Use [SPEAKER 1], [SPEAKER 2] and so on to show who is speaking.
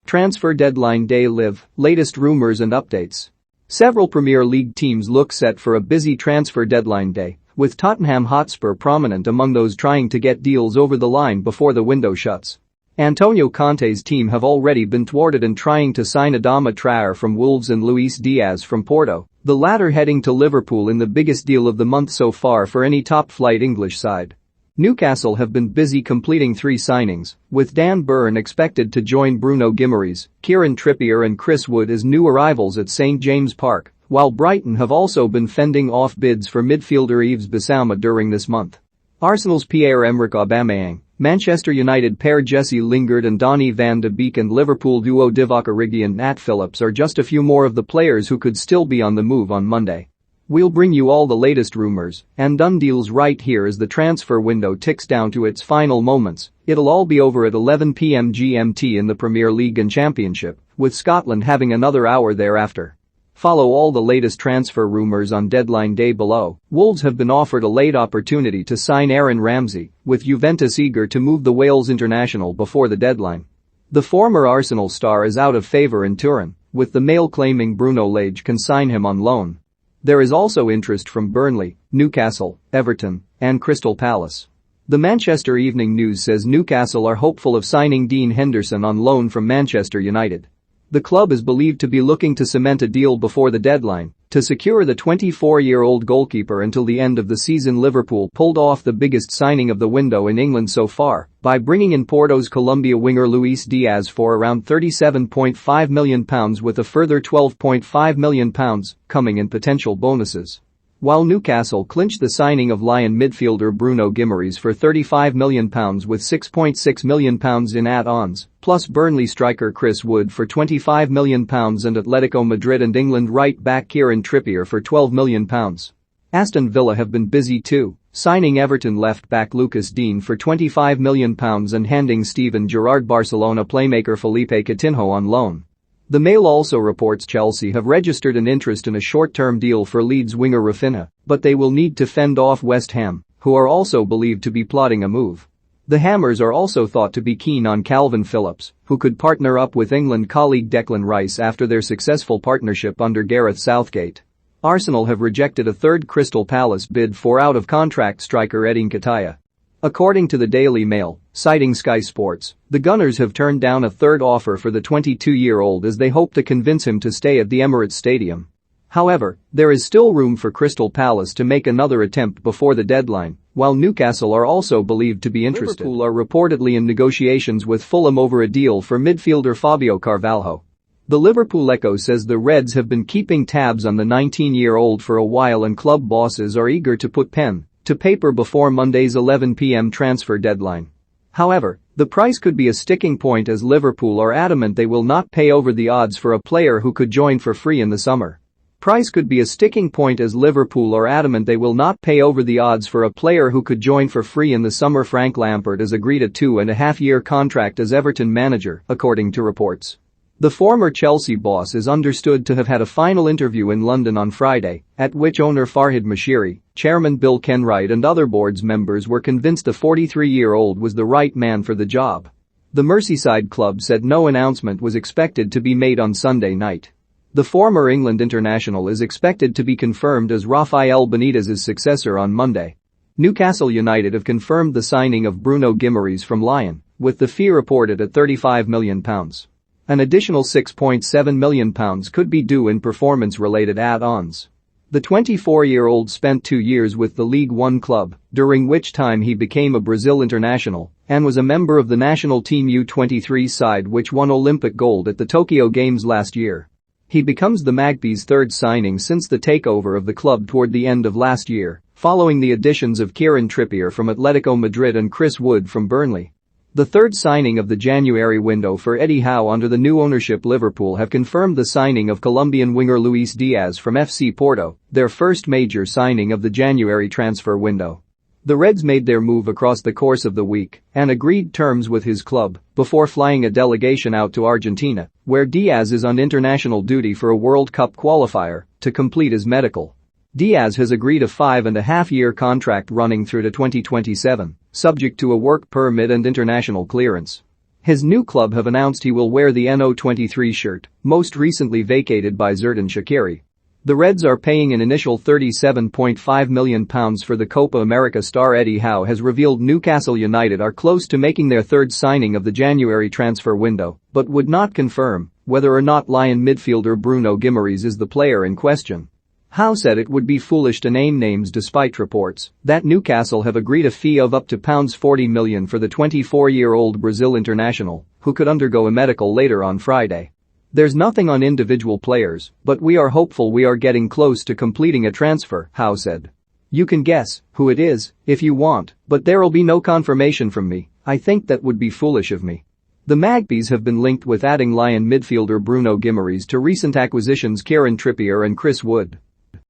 [SPEAKER 1] Transfer deadline day live, latest rumours and updates. Several Premier League teams look set for a busy transfer deadline day, with Tottenham Hotspur prominent among those trying to get deals over the line before the window shuts. Antonio Conte's team have already been thwarted in trying to sign Adama Traore from Wolves and Luis Diaz from Porto, the latter heading to Liverpool in the biggest deal of the month so far for any top-flight English side. Newcastle have been busy completing 3 signings, with Dan Burn expected to join Bruno Guimaraes, Kieran Trippier and Chris Wood as new arrivals at St James Park, while Brighton have also been fending off bids for midfielder Yves Bissouma during this month. Arsenal's Pierre-Emerick Aubameyang, Manchester United pair Jesse Lingard and Donny van de Beek and Liverpool duo Divock Origi and Nat Phillips are just a few more of the players who could still be on the move on Monday. We'll bring you all the latest rumours and done deals right here as the transfer window ticks down to its final moments. It'll all be over at 11 p.m. GMT in the Premier League and Championship, with Scotland having another hour thereafter. Follow all the latest transfer rumours on deadline day below. Wolves have been offered a late opportunity to sign Aaron Ramsey, with Juventus eager to move the Wales international before the deadline. The former Arsenal star is out of favour in Turin, with the Mail claiming Bruno Lage can sign him on loan. There is also interest from Burnley, Newcastle, Everton, and Crystal Palace. The Manchester Evening News says Newcastle are hopeful of signing Dean Henderson on loan from Manchester United. The club is believed to be looking to cement a deal before the deadline to secure the 24-year-old goalkeeper until the end of the season. Liverpool pulled off the biggest signing of the window in England so far by bringing in Porto's Colombia winger Luis Diaz for around £37.5 million with a further £12.5 million coming in potential bonuses. While Newcastle clinched the signing of Lyon midfielder Bruno Guimaraes for £35 million with £6.6 million in add-ons, plus Burnley striker Chris Wood for £25 million and Atletico Madrid and England right-back Kieran Trippier for £12 million. Aston Villa have been busy too, signing Everton left-back Lucas Digne for £25 million and handing Steven Gerrard Barcelona playmaker Felipe Coutinho on loan. The Mail also reports Chelsea have registered an interest in a short-term deal for Leeds winger Rafinha, but they will need to fend off West Ham, who are also believed to be plotting a move. The Hammers are also thought to be keen on Calvin Phillips, who could partner up with England colleague Declan Rice after their successful partnership under Gareth Southgate. Arsenal have rejected a third Crystal Palace bid for out-of-contract striker Edin Nketiah. According to the Daily Mail, citing Sky Sports, the Gunners have turned down a third offer for the 22-year-old as they hope to convince him to stay at the Emirates Stadium. However, there is still room for Crystal Palace to make another attempt before the deadline, while Newcastle are also believed to be interested. Liverpool are reportedly in negotiations with Fulham over a deal for midfielder Fabio Carvalho. The Liverpool Echo says the Reds have been keeping tabs on the 19-year-old for a while and club bosses are eager to put pen to paper before Monday's 11 p.m. transfer deadline. However, the price could be a sticking point as Liverpool are adamant they will not pay over the odds for a player who could join for free in the summer. Price could be a sticking point as Liverpool are adamant they will not pay over the odds for a player who could join for free in the summer. Frank Lampard has agreed a 2.5-year contract as Everton manager, according to reports. The former Chelsea boss is understood to have had a final interview in London on Friday, at which owner Farhad Moshiri, chairman Bill Kenwright and other board's members were convinced the 43-year-old was the right man for the job. The Merseyside club said no announcement was expected to be made on Sunday night. The former England international is expected to be confirmed as Rafael Benitez's successor on Monday. Newcastle United have confirmed the signing of Bruno Guimaraes from Lyon, with the fee reported at £35 million. An additional £6.7 million could be due in performance-related add-ons. The 24-year-old spent 2 years with the League One club, during which time he became a Brazil international and was a member of the national team U23 side which won Olympic gold at the Tokyo Games last year. He becomes the Magpies' third signing since the takeover of the club toward the end of last year, following the additions of Kieran Trippier from Atletico Madrid and Chris Wood from Burnley. The third signing of the January window for Eddie Howe under the new ownership. Liverpool have confirmed the signing of Colombian winger Luis Diaz from FC Porto, their first major signing of the January transfer window. The Reds made their move across the course of the week and agreed terms with his club before flying a delegation out to Argentina, where Diaz is on international duty for a World Cup qualifier, to complete his medical. Diaz has agreed a 5.5-year contract running through to 2027, subject to a work permit and international clearance. His new club have announced he will wear the NO23 shirt, most recently vacated by Xherdan Shaqiri. The Reds are paying an initial £37.5 million for the Copa America star. Eddie Howe has revealed Newcastle United are close to making their third signing of the January transfer window, but would not confirm whether or not Lion midfielder Bruno Guimaraes is the player in question. Howe said it would be foolish to name names despite reports that Newcastle have agreed a fee of up to £40 million for the 24-year-old Brazil international, who could undergo a medical later on Friday. There's nothing on individual players, but we are hopeful we are getting close to completing a transfer, Howe said. You can guess who it is if you want, but there'll be no confirmation from me. I think that would be foolish of me. The Magpies have been linked with adding Lion midfielder Bruno Guimaraes to recent acquisitions Kieran Trippier and Chris Wood.